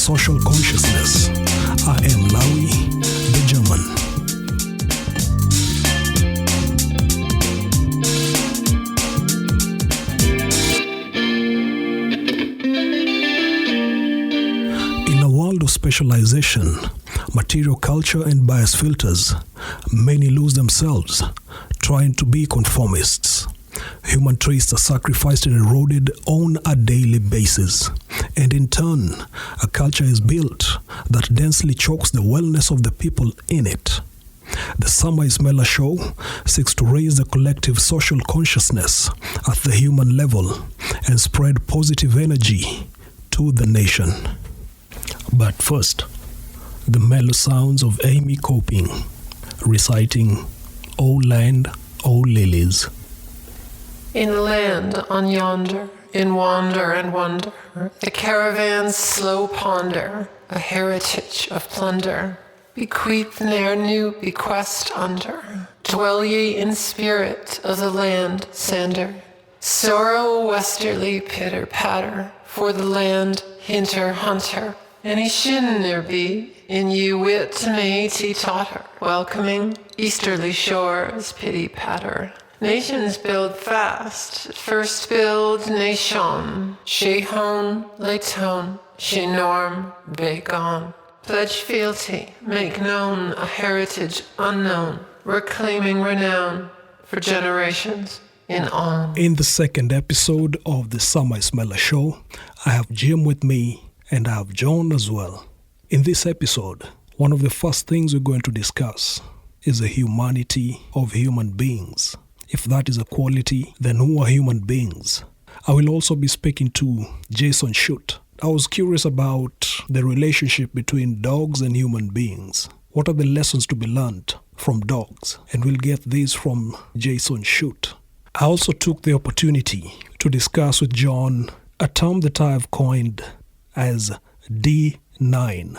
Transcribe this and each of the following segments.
social consciousness. I am Lawi The German. In a world of specialization, material culture and bias filters, many lose themselves trying to be conformists. Human traits are sacrificed and eroded on a daily basis. And in turn, a culture is built that densely chokes the wellness of the people in it. The Samaismela Show seeks to raise the collective social consciousness at the human level and spread positive energy to the nation. But first, the mellow sounds of Aimee coping, reciting "O land, O lilies." In a land on yonder, in wander and wonder, the caravans slow ponder, a heritage of plunder, bequeathed ne'er new bequest under. Dwell ye in spirit of the land, Sander. Sorrow westerly pitter-patter, for the land hinter hunter. Any shin there be, in you wit may teeter, welcoming easterly shores pity-patter. Nations build fast, first build nation. She hone, lay tone, she norm, begone. Pledge fealty, make known a heritage unknown, reclaiming renown for generations in on. In the second episode of the Samaismela Show, I have Jim with me and I have John as well. In this episode, one of the first things we're going to discuss is the humanity of human beings. If that is a quality, then who are human beings? I will also be speaking to Jason Schutt. I was curious about the relationship between dogs and human beings. What are the lessons to be learned from dogs? And we'll get these from Jason Schutt. I also took the opportunity to discuss with John a term that I have coined as D9.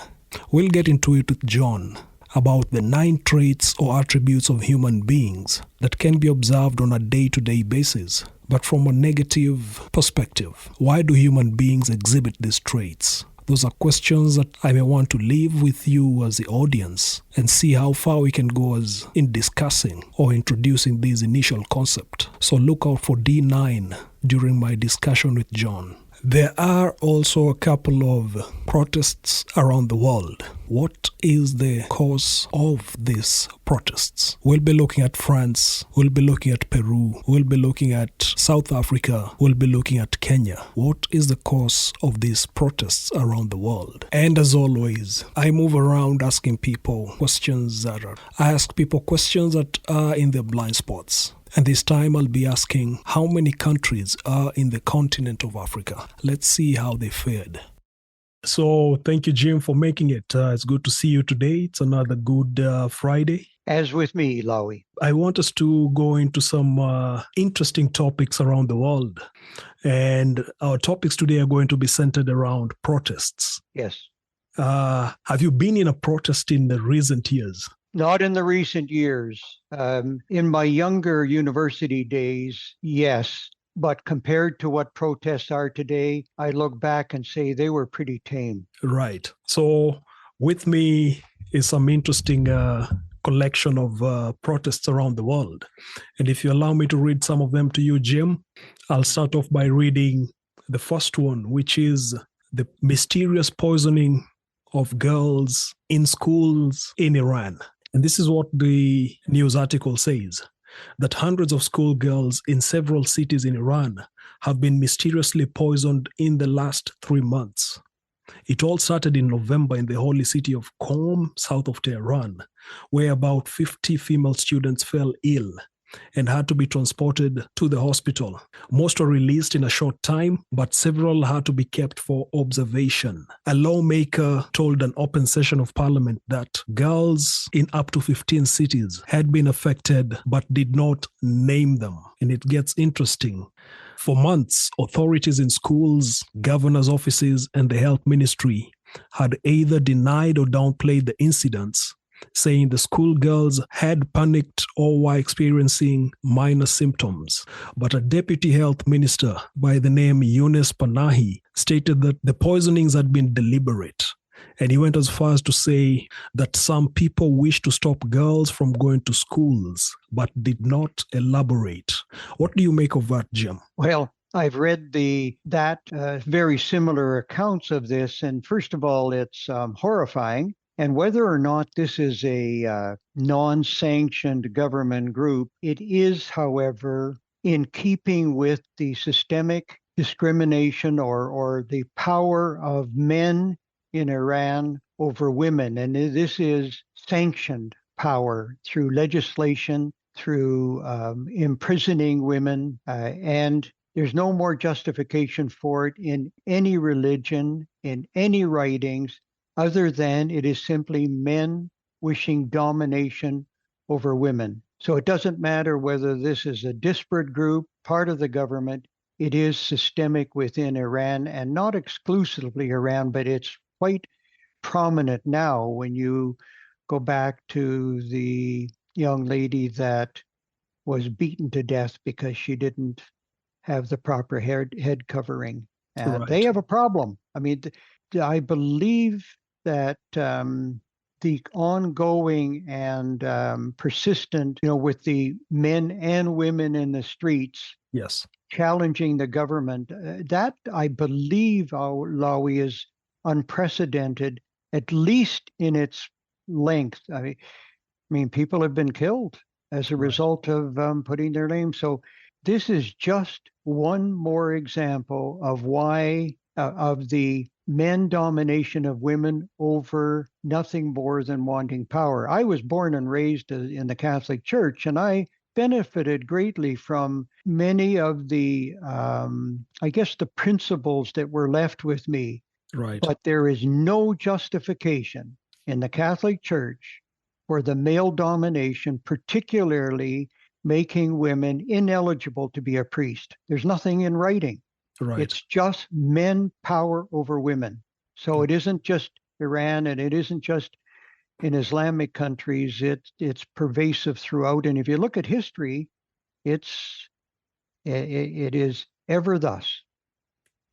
We'll get into it with John about the 9 traits or attributes of human beings that can be observed on a day-to-day basis, but from a negative perspective. Why do human beings exhibit these traits? Those are questions that I may want to leave with you as the audience and see how far we can go as in discussing or introducing these initial concepts. So look out for D9 during my discussion with John. There are also a couple of protests around the world. What is the cause of these protests? We'll be looking at France, we'll be looking at Peru, we'll be looking at South Africa, we'll be looking at Kenya. What is the cause of these protests around the world? And as always, I move around asking people questions that are in their blind spots. And this time I'll be asking how many countries are in the continent of Africa. Let's see how they fared. So thank you, Jim, for making it. It's good to see you today. It's another good Friday. As with me, Lawi. I want us to go into some interesting topics around the world. And our topics today are going to be centered around protests. Yes. Have you been in a protest in the recent years? Not in the recent years. In my younger university days, yes. But compared to what protests are today, I look back and say they were pretty tame. Right. So with me is some interesting collection of protests around the world. And if you allow me to read some of them to you, Jim, I'll start off by reading the first one, which is the mysterious poisoning of girls in schools in Iran. And this is what the news article says, that hundreds of schoolgirls in several cities in Iran have been mysteriously poisoned in the last 3 months. It all started in November in the holy city of Qom, south of Tehran, where about 50 female students fell ill and had to be transported to the hospital. Most were released in a short time, but several had to be kept for observation. A lawmaker told an open session of parliament that girls in up to 15 cities had been affected but did not name them. And it gets interesting. For months, authorities in schools, governors' offices, and the health ministry had either denied or downplayed the incidents, saying the schoolgirls had panicked or were experiencing minor symptoms. But a deputy health minister by the name Younes Panahi stated that the poisonings had been deliberate And he went as far as to say that some people wish to stop girls from going to schools, but did not elaborate. What do you make of that, Jim? Well, I've read very similar accounts of this, and first of all, it's horrifying. And whether or not this is a non-sanctioned government group, it is, however, in keeping with the systemic discrimination or the power of men in Iran over women. And this is sanctioned power through legislation, through imprisoning women, and there's no more justification for it in any religion, in any writings, other than it is simply men wishing domination over women. So it doesn't matter whether this is a disparate group, part of the government, it is systemic within Iran, and not exclusively Iran, but it's quite prominent now when you go back to the young lady that was beaten to death because she didn't have the proper head covering. And Right. they have a problem. I mean, I believe that the ongoing and persistent, with the men and women in the streets Yes. challenging the government, that I believe, Lawi, is unprecedented, at least in its length. I mean, people have been killed as a result of putting their name. So this is just one more example of why, of the men domination of women over nothing more than wanting power. I was born and raised in the Catholic Church, and I benefited greatly from many of the, I guess, the principles that were left with me. Right. But there is no justification in the Catholic Church for the male domination, particularly making women ineligible to be a priest. There's nothing in writing. Right. It's just men power over women. So it isn't just Iran, and it isn't just in Islamic countries. It's pervasive throughout. And if you look at history, it is ever thus.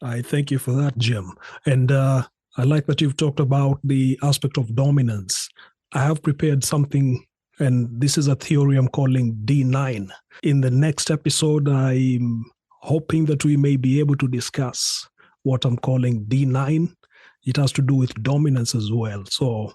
I thank you for that, Jim. And I like that you've talked about the aspect of dominance. I have prepared something, and this is a theory I'm calling D9. In the next episode, I'm hoping that we may be able to discuss what I'm calling D9. It has to do with dominance as well. So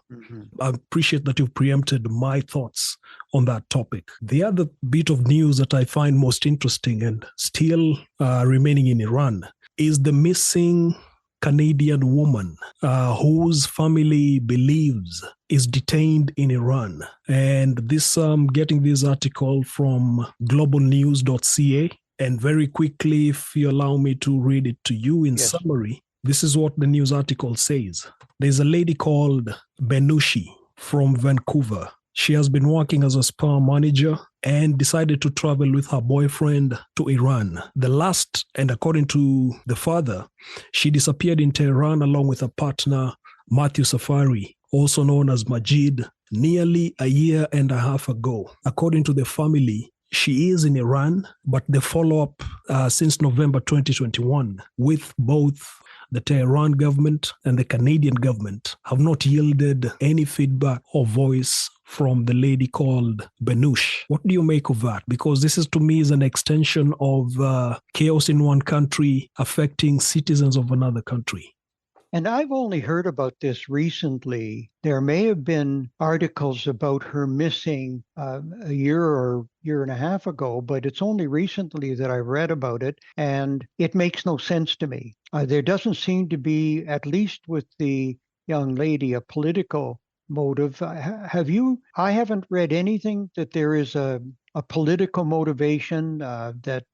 I appreciate that you've preempted my thoughts on that topic. The other bit of news that I find most interesting and still remaining in Iran is the missing Canadian woman whose family believes is detained in Iran. And this, getting this article from globalnews.ca. And very quickly, if you allow me to read it to you in summary, this is what the news article says. There's a lady called Benushi from Vancouver. She has been working as a spa manager and decided to travel with her boyfriend to Iran. The last, and according to the father, she disappeared in Tehran along with her partner, Matthew Safari, also known as Majid, nearly a year and a half ago. According to the family, she is in Iran, but the follow-up since November 2021 with both the Tehran government and the Canadian government have not yielded any feedback or voice from the lady called Benush. What do you make of that? Because this is, to me, is an extension of chaos in one country affecting citizens of another country. And I've only heard about this recently. There may have been articles about her missing a year or year and a half ago, but it's only recently that I read about it, and it makes no sense to me. There doesn't seem to be, at least with the young lady, a political motive. Have you? I haven't read anything that there is a political motivation that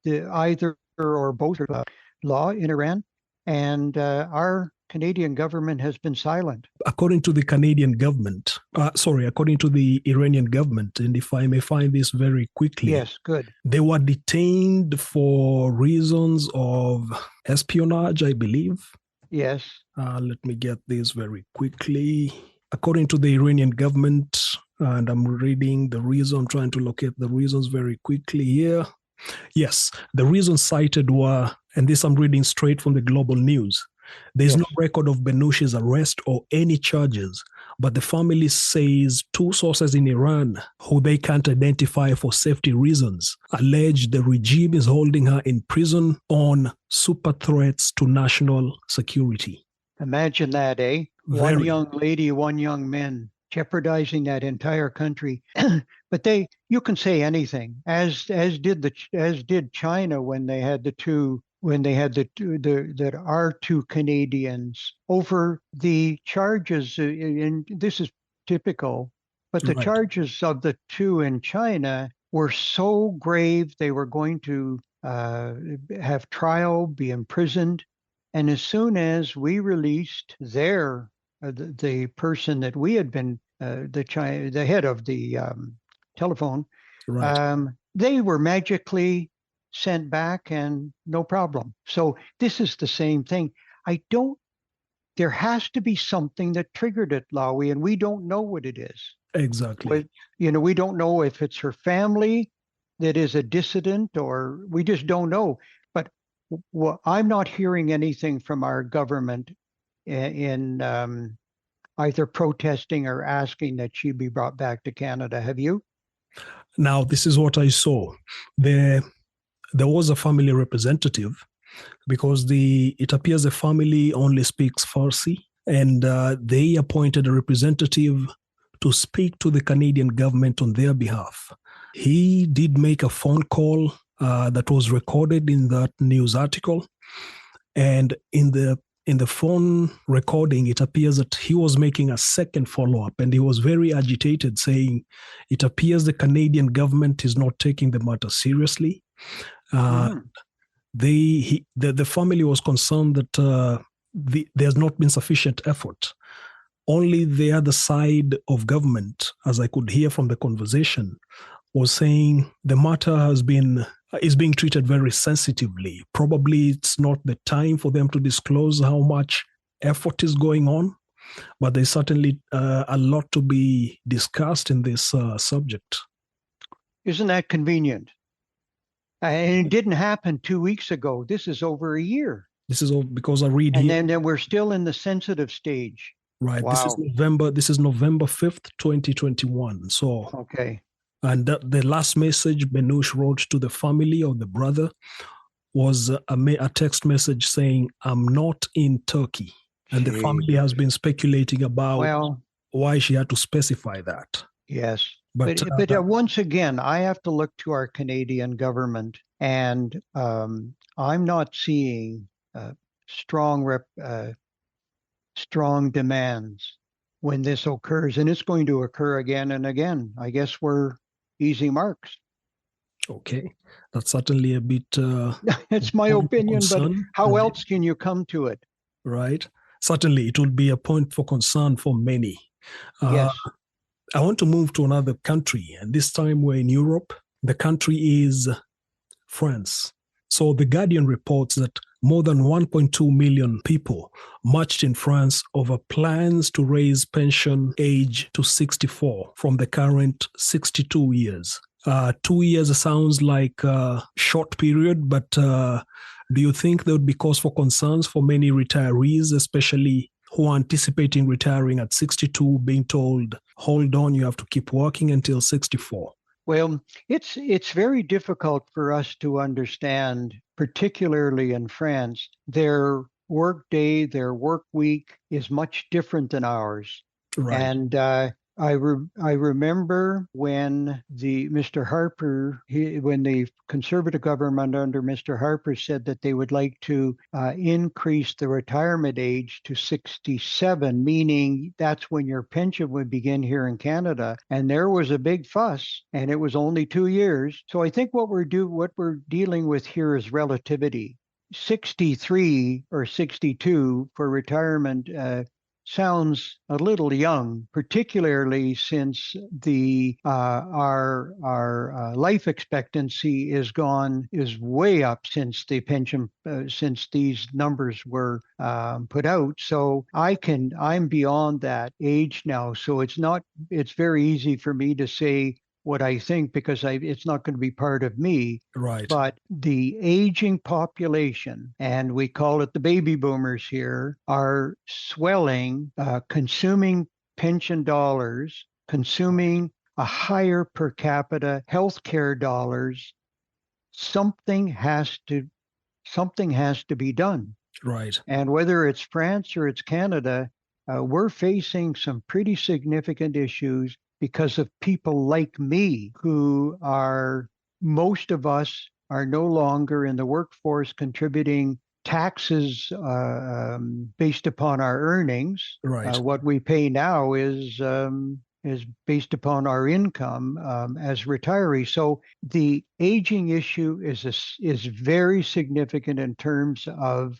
either or both are law in Iran, and our Canadian government has been silent. According to the Canadian government, according to the Iranian government, and if I may find this very quickly. Yes, good. They were detained for reasons of espionage, I believe. Yes. Let me get this very quickly. According to the Iranian government, and I'm reading the reason, I'm trying to locate the reasons very quickly here. Yes, the reasons cited were, and this I'm reading straight from the Global News, There's Yes. no record of Benouche's arrest or any charges, but the family says two sources in Iran, who they can't identify for safety reasons, allege the regime is holding her in prison on super threats to national security. Imagine that, eh? One Very. young lady, one young man, jeopardizing that entire country. But you can say anything, as did China when they had the two that are two Canadians over the charges, and this is typical, but the Right. charges of the two in China were so grave they were going to have trial, be imprisoned. And as soon as we released the person that we had been the head of the telephone, Right. they were magically sent back and no problem. So this is the same thing. There has to be something that triggered it, Lawi, and we don't know what it is. Exactly. We don't know if it's her family that is a dissident, or we just don't know. But I'm not hearing anything from our government in either protesting or asking that she be brought back to Canada. Have you? Now, this is what I saw. There was a family representative, because it appears the family only speaks Farsi, and they appointed a representative to speak to the Canadian government on their behalf. He did make a phone call that was recorded in that news article, and in the phone recording, it appears that he was making a second follow-up, and he was very agitated, saying it appears the Canadian government is not taking the matter seriously. The family was concerned that there's not been sufficient effort. Only the other side of government, as I could hear from the conversation, was saying the matter is being treated very sensitively. Probably it's not the time for them to disclose how much effort is going on, but there's certainly a lot to be discussed in this subject. Isn't that convenient? And it didn't happen 2 weeks ago. This is over a year. This is all because I read and here. And then we're still in the sensitive stage. Right. Wow. This is November 5th, 2021. So, okay. And the last message Benouche wrote to the family or the brother was a text message saying, "I'm not in Turkey." And the family has been speculating about why she had to specify that. Yes. But once again, I have to look to our Canadian government, and I'm not seeing strong demands when this occurs, and it's going to occur again and again. I guess we're easy marks. Okay, that's certainly a bit. It's my opinion, but how else can you come to it? Right. Certainly, it will be a point for concern for many. Yes. I want to move to another country, and this time we're in Europe. The country is France. So The Guardian reports that more than 1.2 million people marched in France over plans to raise pension age to 64 from the current 62 years. 2 years sounds like a short period, but do you think there would be cause for concerns for many retirees, especially who are anticipating retiring at 62, being told, hold on, you have to keep working until 64? Well, it's very difficult for us to understand, particularly in France. Their work day, their work week is much different than ours. Right. And I remember when Mr. Harper, when the Conservative government under Mr. Harper said that they would like to increase the retirement age to 67, meaning that's when your pension would begin here in Canada. And there was a big fuss, and it was only 2 years. So I think what we're dealing with here is relativity. 63 or 62 for retirement sounds a little young, particularly since our life expectancy is way up since the pension since these numbers were put out. So I'm beyond that age now. So it's very easy for me to say, what I think, because it's not going to be part of me. Right. But the aging population, and we call it the baby boomers here, are swelling, consuming pension dollars, consuming a higher per capita healthcare dollars. Something has to be done. Right. And whether it's France or it's Canada, we're facing some pretty significant issues because of people like me who are, most of us are no longer in the workforce contributing taxes based upon our earnings. Right. What we pay now is based upon our income as retirees. So the aging issue is very significant in terms of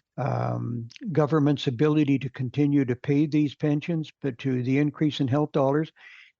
government's ability to continue to pay these pensions, but to the increase in health dollars.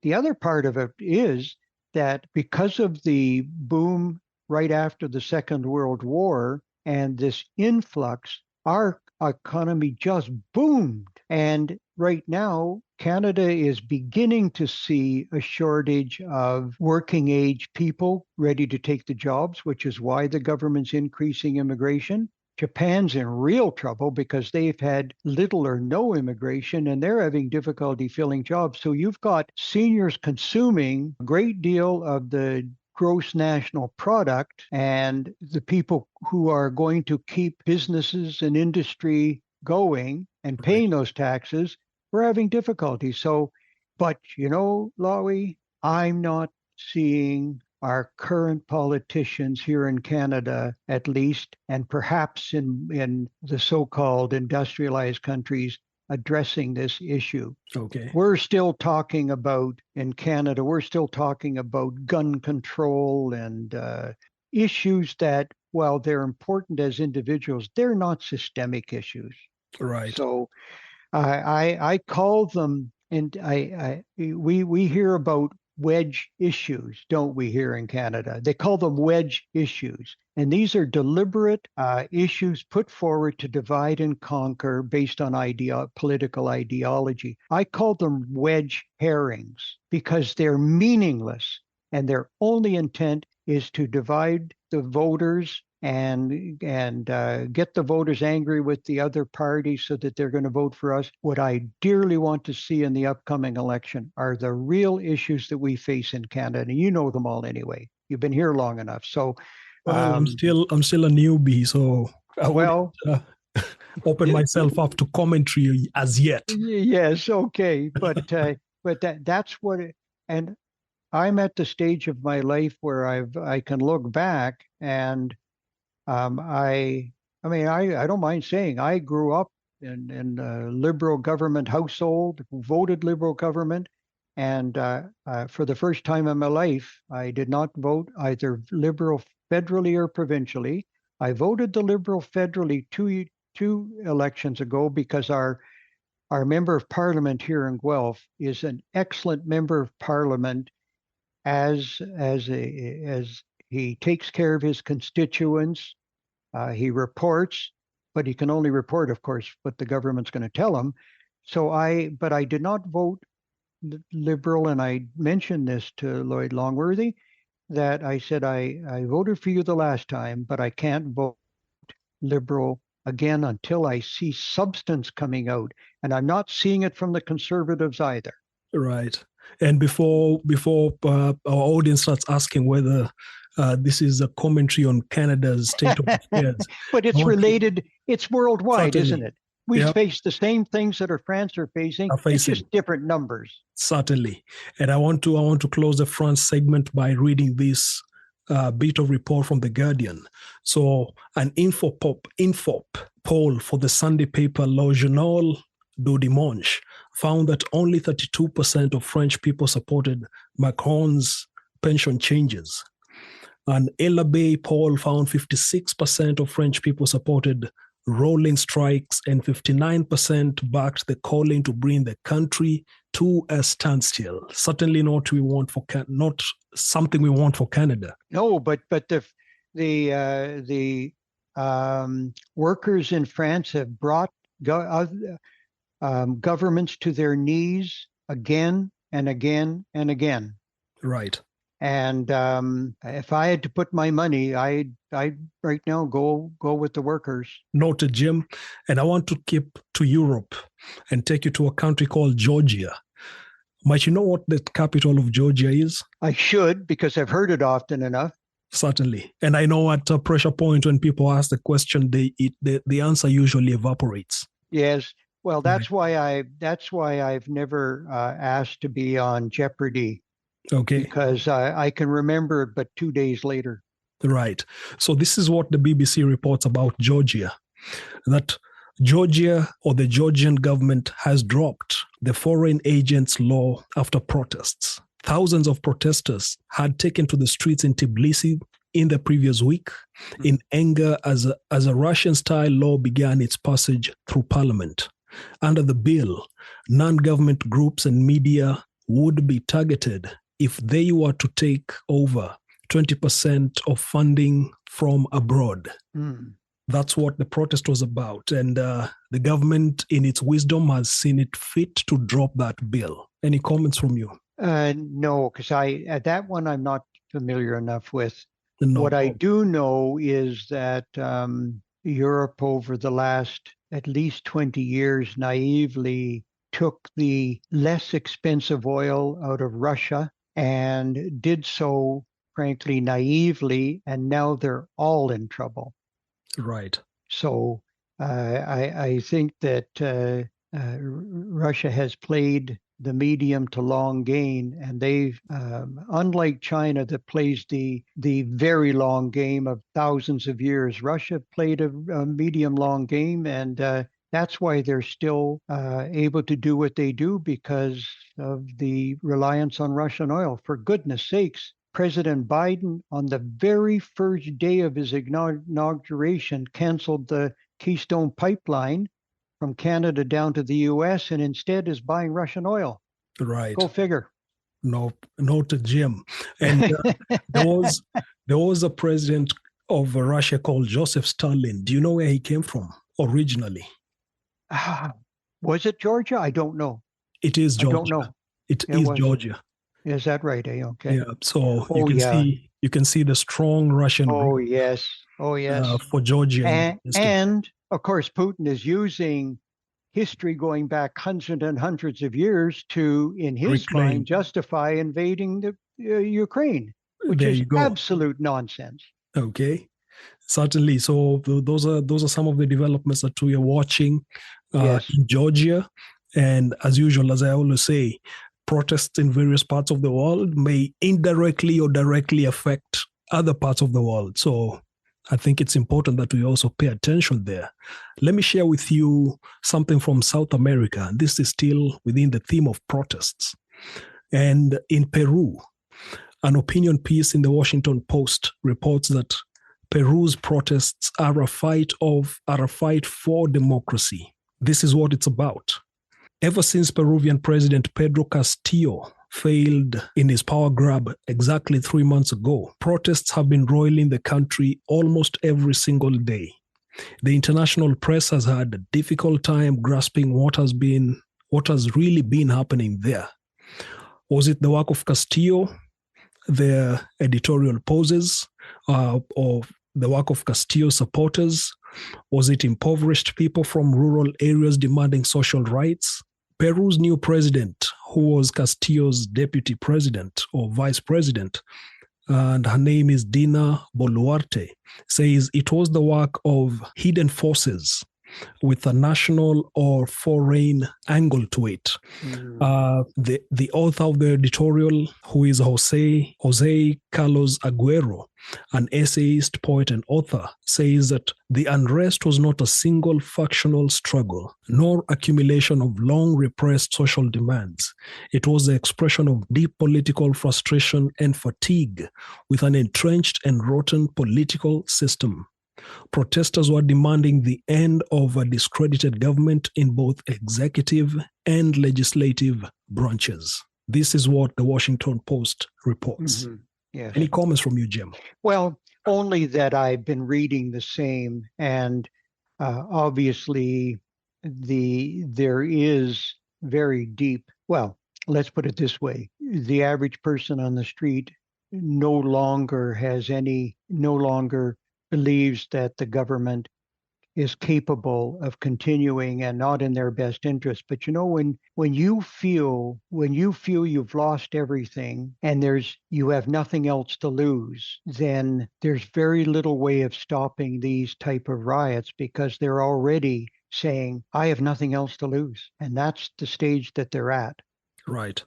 The other part of it is that because of the boom right after the Second World War and this influx, our economy just boomed. And right now, Canada is beginning to see a shortage of working age people ready to take the jobs, which is why the government's increasing immigration. Japan's in real trouble because they've had little or no immigration and they're having difficulty filling jobs. So you've got seniors consuming a great deal of the gross national product, and the people who are going to keep businesses and industry going and paying those taxes, we're having difficulty. So, but Lawi, I'm not seeing our current politicians here in Canada, at least, and perhaps in the so-called industrialized countries, addressing this issue. Okay. We're still talking about, in Canada, we're still talking about gun control and issues that, while they're important as individuals, they're not systemic issues. Right. So I call them, and we hear about wedge issues, don't we, here in Canada? They call them wedge issues. And these are deliberate issues put forward to divide and conquer based on political ideology. I call them wedge herrings because they're meaningless and their only intent is to divide the voters and get the voters angry with the other party so that they're going to vote for us. What I dearly want to see in the upcoming election are the real issues that we face in Canada, and you know them all anyway. You've been here long enough. So, well, I'm still a newbie, so I won't open myself up to commentary as yet. Yes, okay, but that's what and I'm at the stage of my life where I can look back and I don't mind saying I grew up in a liberal government household, voted liberal government, and for the first time in my life, I did not vote either liberal federally or provincially. I voted the liberal federally two elections ago because our member of parliament here in Guelph is an excellent member of parliament as he takes care of his constituents. He reports, but he can only report, of course, what the government's going to tell him. But I did not vote liberal, and I mentioned this to Lloyd Longworthy, that I said, I voted for you the last time, but I can't vote liberal again until I see substance coming out. And I'm not seeing it from the Conservatives either. Right. And before our audience starts asking whether this is a commentary on Canada's state of affairs. But it's related, it's worldwide, Certainly. isn't it? We face the same things that our friends are facing. It's just different numbers. Certainly. And I want to close the France segment by reading this bit of report from The Guardian. So an Infop poll for the Sunday paper Le Journal du Dimanche found that only 32% of French people supported Macron's pension changes. An Elabay poll found 56% of French people supported rolling strikes and 59% backed the calling to bring the country to a standstill. Certainly not something we want for Canada. No, but the workers in France have brought governments to their knees again and again and again. Right. And if I had to put my money, I'd right now go with the workers. Noted, Jim. And I want to keep to Europe and take you to a country called Georgia. Might you know what the capital of Georgia is? I should, because I've heard it often enough. Certainly. And I know at a pressure point when people ask the question, the answer usually evaporates. Yes. Well, that's why I've never asked to be on Jeopardy. Okay. Because I can remember it, but 2 days later. Right. So this is what the BBC reports about Georgia, that Georgia or the Georgian government has dropped the foreign agents law after protests. Thousands of protesters had taken to the streets in Tbilisi in the previous week in anger as a Russian-style law began its passage through parliament. Under the bill, non-government groups and media would be targeted if they were to take over 20% of funding from abroad. That's what the protest was about. And the government, in its wisdom, has seen it fit to drop that bill. Any comments from you? No, because that one I'm not familiar enough with. No. What I do know is that Europe over the last at least 20 years naively took the less expensive oil out of Russia and did so, frankly, naively, and now they're all in trouble. Right. So I think that Russia has played the medium to long game, and they've, unlike China that plays the very long game of thousands of years, Russia played a medium long game, and that's why they're still able to do what they do, because of the reliance on Russian oil. For goodness sakes, President Biden, on the very first day of his inauguration, canceled the Keystone Pipeline from Canada down to the U.S. and instead is buying Russian oil. Right. Go figure. No, noted, Jim. And there was a president of Russia called Joseph Stalin. Do you know where he came from originally? Was it Georgia? I don't know. It is Georgia. I don't know. It is Georgia. Is that right? Okay. Yeah. So you can see the strong Russian. Oh yes. For Georgia. And of course, Putin is using history going back hundreds and hundreds of years to, in his mind, justify invading the Ukraine, which is absolute nonsense. Okay. Certainly. So those are some of the developments that we are watching in Georgia. And as usual, as I always say, protests in various parts of the world may indirectly or directly affect other parts of the world. So I think it's important that we also pay attention there. Let me share with you something from South America. And this is still within the theme of protests. And in Peru, an opinion piece in the Washington Post reports that Peru's protests are a fight for democracy. This is what it's about. Ever since Peruvian President Pedro Castillo failed in his power grab exactly 3 months ago, protests have been roiling the country almost every single day. The international press has had a difficult time grasping what has really been happening there. Was it the work of Castillo, their editorial poses, or the work of Castillo supporters? Was it impoverished people from rural areas demanding social rights? Peru's new president, who was Castillo's deputy president or vice president, and her name is Dina Boluarte, says it was the work of hidden forces with a national or foreign angle to it. The author of the editorial, who is Jose Carlos Aguero, an essayist, poet, and author, says that the unrest was not a single factional struggle, nor accumulation of long repressed social demands. It was the expression of deep political frustration and fatigue with an entrenched and rotten political system. Protesters were demanding the end of a discredited government in both executive and legislative branches. This is what the Washington Post reports. Mm-hmm. Yes. Any comments from you, Jim? Well, only that I've been reading the same, and obviously there is very deep, well, let's put it this way. The average person on the street no longer believes that the government is capable of continuing and not in their best interest. But when you feel you've lost everything and you have nothing else to lose, then there's very little way of stopping these type of riots, because they're already saying, I have nothing else to lose. And that's the stage that they're at. Right.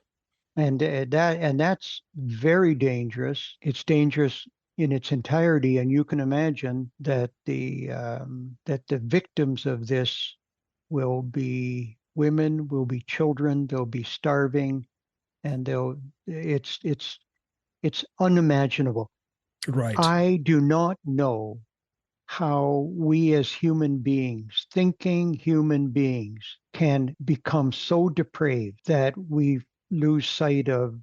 And that's very dangerous. It's dangerous in its entirety, and you can imagine that the victims of this will be women, will be children, they'll be starving, and it's unimaginable. Right. I do not know how we as human beings, thinking human beings, can become so depraved that we lose sight of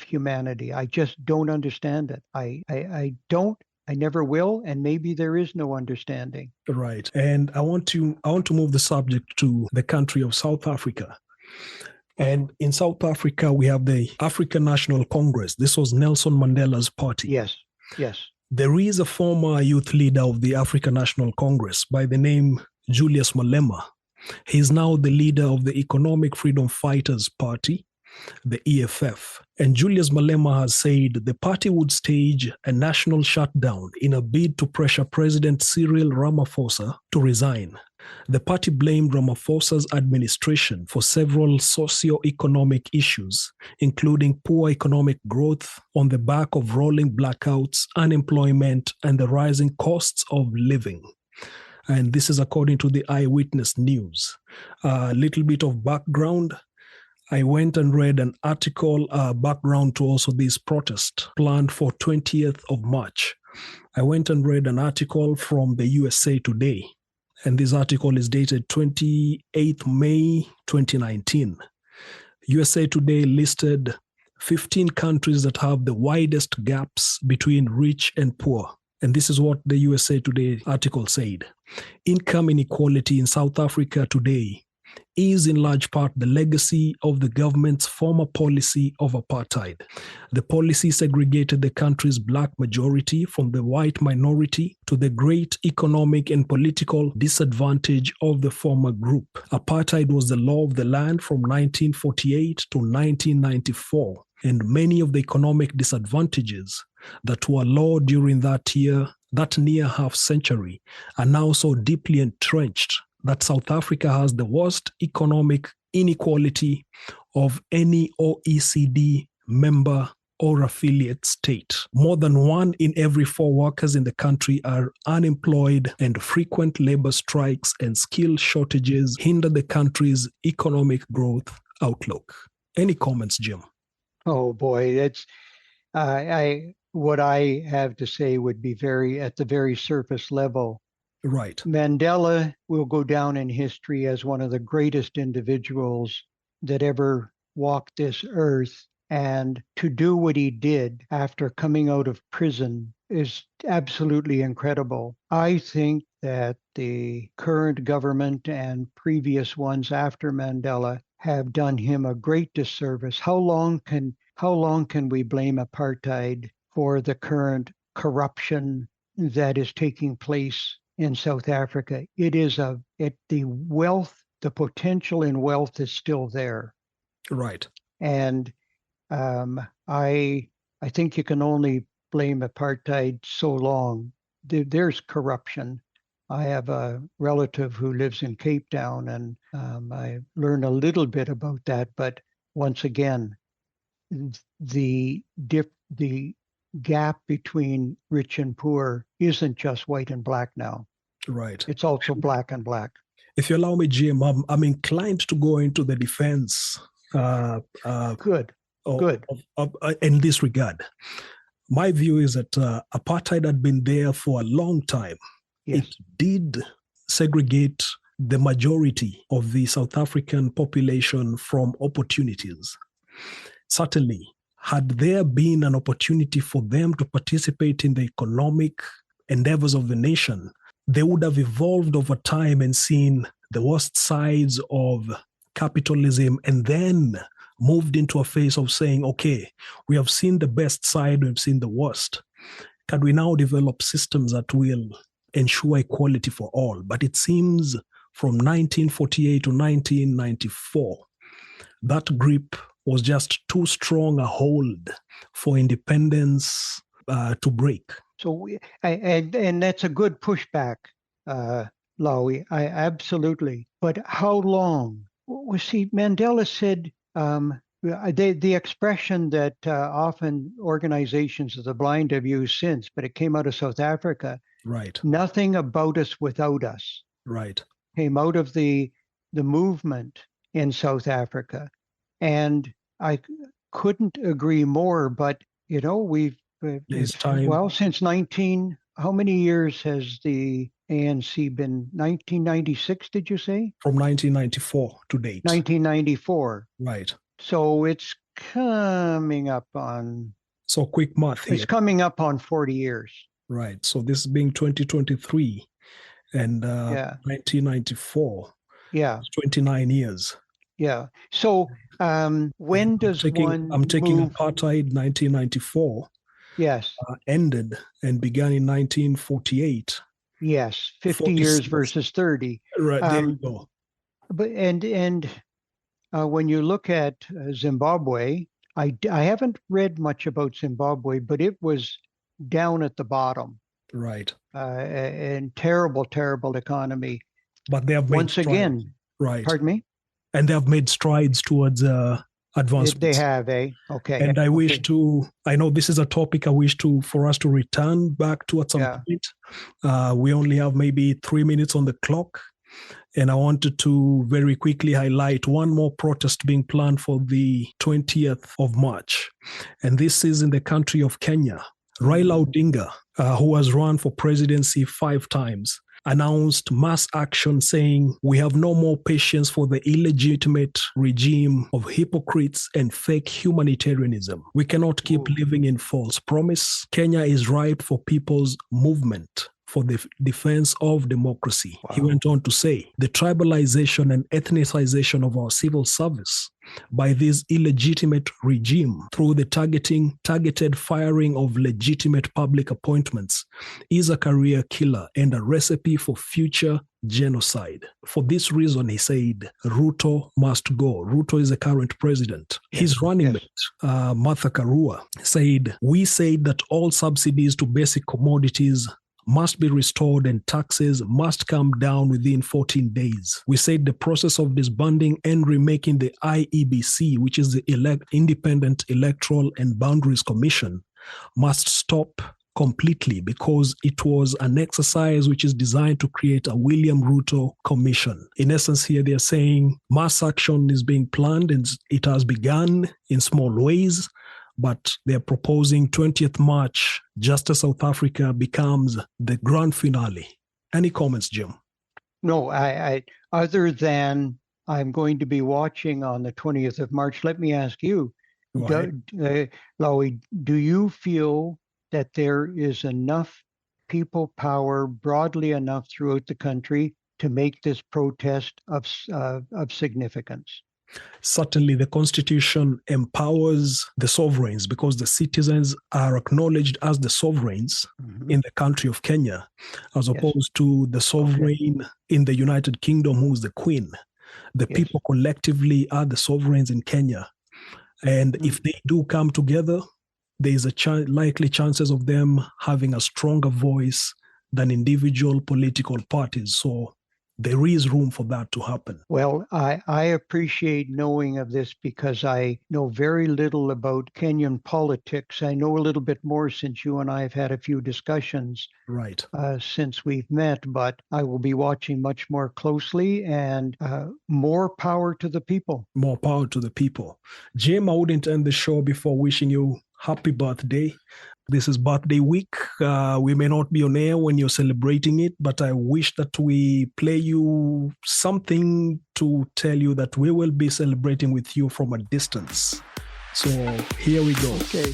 humanity. I just don't understand it. I don't. I never will, and maybe there is no understanding. Right. And I want to move the subject to the country of South Africa. And in South Africa, we have the African National Congress. This was Nelson Mandela's party. Yes, yes. There is a former youth leader of the African National Congress by the name Julius Malema. He's now the leader of the Economic Freedom Fighters Party, the EFF. And Julius Malema has said the party would stage a national shutdown in a bid to pressure President Cyril Ramaphosa to resign. The party blamed Ramaphosa's administration for several socio-economic issues, including poor economic growth on the back of rolling blackouts, unemployment, and the rising costs of living. And this is according to the Eyewitness News. A little bit of background. I went and read an article, background to also this protest planned for 20th of March. I went and read an article from the USA Today, and this article is dated 28th May 2019. USA Today listed 15 countries that have the widest gaps between rich and poor. And this is what the USA Today article said. Income inequality in South Africa today is in large part the legacy of the government's former policy of apartheid. The policy segregated the country's black majority from the white minority, to the great economic and political disadvantage of the former group. Apartheid was the law of the land from 1948 to 1994, and many of the economic disadvantages that were law during that near half century, are now so deeply entrenched that South Africa has the worst economic inequality of any OECD member or affiliate state. More than 1 in every 4 workers in the country are unemployed, and frequent labor strikes and skill shortages hinder the country's economic growth outlook. Any comments, Jim? Oh boy, that's what I have to say would be at the very surface level. Right. Mandela will go down in history as one of the greatest individuals that ever walked this earth. And to do what he did after coming out of prison is absolutely incredible. I think that the current government and previous ones after Mandela have done him a great disservice. How long can we blame apartheid for the current corruption that is taking place in South Africa? The potential in wealth is still there. Right. And I think you can only blame apartheid so long. There's corruption. I have a relative who lives in Cape Town, and I learned a little bit about that. But once again, the gap between rich and poor isn't just white and black now. Right. It's also black and black. If you allow me, Jim, I'm inclined to go into the defense. Good. In this regard, my view is that apartheid had been there for a long time. Yes. It did segregate the majority of the South African population from opportunities. Certainly, had there been an opportunity for them to participate in the economic endeavors of the nation, they would have evolved over time and seen the worst sides of capitalism, and then moved into a phase of saying, okay, we have seen the best side, we've seen the worst. Can we now develop systems that will ensure equality for all? But it seems from 1948 to 1994, that grip was just too strong a hold for independence to break. So, and that's a good pushback, Lawi. Absolutely. But how long? Well, see, Mandela said the expression that often organizations of the blind have used since, but it came out of South Africa. Right. Nothing about us without us. Right. Came out of the movement in South Africa, and I couldn't agree more. But we've time. Since how many years has the ANC been? 1996, did you say? From 1994 to date. 1994. Right. So it's coming up on. So quick math here. It's coming up on 40 years. Right. So this being 2023 and 1994. Yeah. 29 years. Yeah. So when does I'm taking apartheid 1994. Yes. Ended and began in 1948. Yes, 50 years versus 30. Right, there you go. But when you look at Zimbabwe, I haven't read much about Zimbabwe, but it was down at the bottom. Right. And terrible economy. But they have made once strides. Again. Right. Pardon me? And they have made strides towards advancement. They have, eh? Okay. And I wish I know this is a topic for us to return back to at some point. We only have maybe 3 minutes on the clock. And I wanted to very quickly highlight one more protest being planned for the 20th of March. And this is in the country of Kenya. Raila Odinga, who has run for presidency 5 times, announced mass action saying, we have no more patience for the illegitimate regime of hypocrites and fake humanitarianism. We cannot keep living in false promise. Kenya is ripe for people's movement for the defense of democracy. Wow. He went on to say, the tribalization and ethnicization of our civil service by this illegitimate regime through the targeted firing of legitimate public appointments is a career killer and a recipe for future genocide. For this reason, he said, Ruto must go. Ruto is the current president. His running mate, Martha Karua, said, we said that all subsidies to basic commodities must be restored and taxes must come down within 14 days. We said the process of disbanding and remaking the IEBC, which is the Independent Electoral and Boundaries Commission, must stop completely because it was an exercise which is designed to create a William Ruto commission. In essence, here they're saying mass action is being planned and it has begun in small ways, but they're proposing 20th March, just as South Africa becomes the grand finale. Any comments, Jim? No, I other than I'm going to be watching on the 20th of March, let me ask you, Lawi, do you feel that there is enough people power broadly enough throughout the country to make this protest of significance? Certainly, the Constitution empowers the sovereigns because the citizens are acknowledged as the sovereigns in the country of Kenya, as opposed to the sovereign in the United Kingdom, who's the Queen. The people collectively are the sovereigns in Kenya. And if they do come together, there is likely chances of them having a stronger voice than individual political parties. So there is room for that to happen. Well, I appreciate knowing of this because I know very little about Kenyan politics. I know a little bit more since you and I have had a few discussions since we've met, but I will be watching much more closely and more power to the people. More power to the people. Jim, I wouldn't end the show before wishing you happy birthday. This is birthday week. We may not be on air when you're celebrating it, but I wish that we play you something to tell you that we will be celebrating with you from a distance. So here we go. Okay.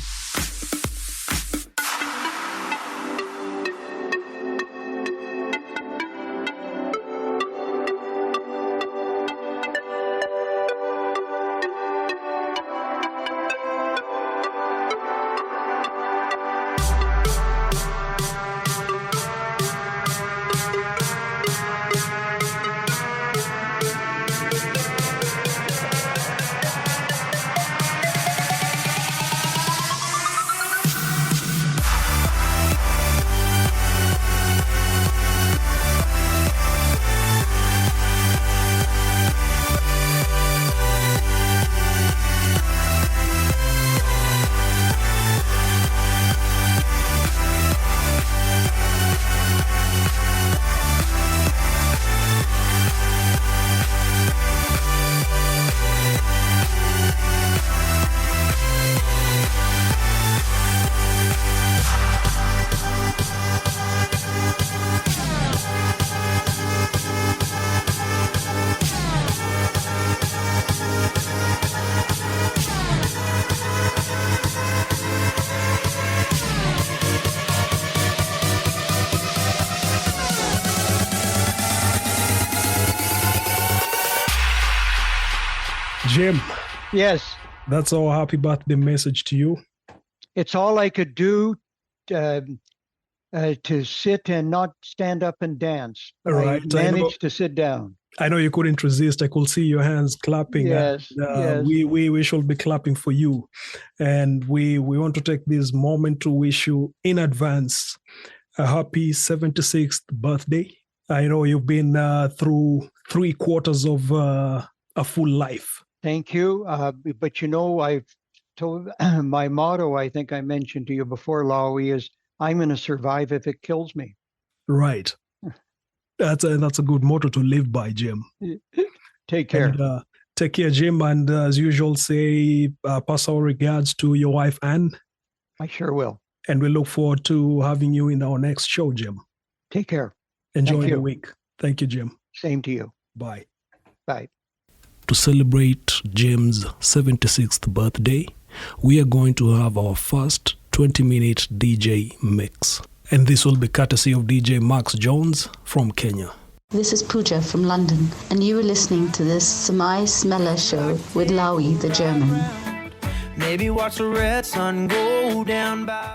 Jim, Yes, that's our happy birthday message to you. it's all I could do to sit and not stand up and dance. Right. I managed to sit down. I know you couldn't resist. I could see your hands clapping. Yes, yes. We should be clapping for you. And we want to take this moment to wish you in advance a happy 76th birthday. I know you've been through 3/4 of a full life. Thank you. But I've told my motto, I think I mentioned to you before, Lawi, is I'm going to survive if it kills me. Right. That's a good motto to live by, Jim. Take care. And, take care, Jim. And as usual, say pass our regards to your wife, Anne. I sure will. And we look forward to having you in our next show, Jim. Take care. Enjoy the week. Thank you, Jim. Same to you. Bye. Bye. To celebrate Jim's 76th birthday, we are going to have our first 20-minute DJ mix. And this will be courtesy of DJ Max Jones from Kenya. This is Pooja from London, and you are listening to this Samaismela Show with Lawi The German. Maybe watch the red sun go down by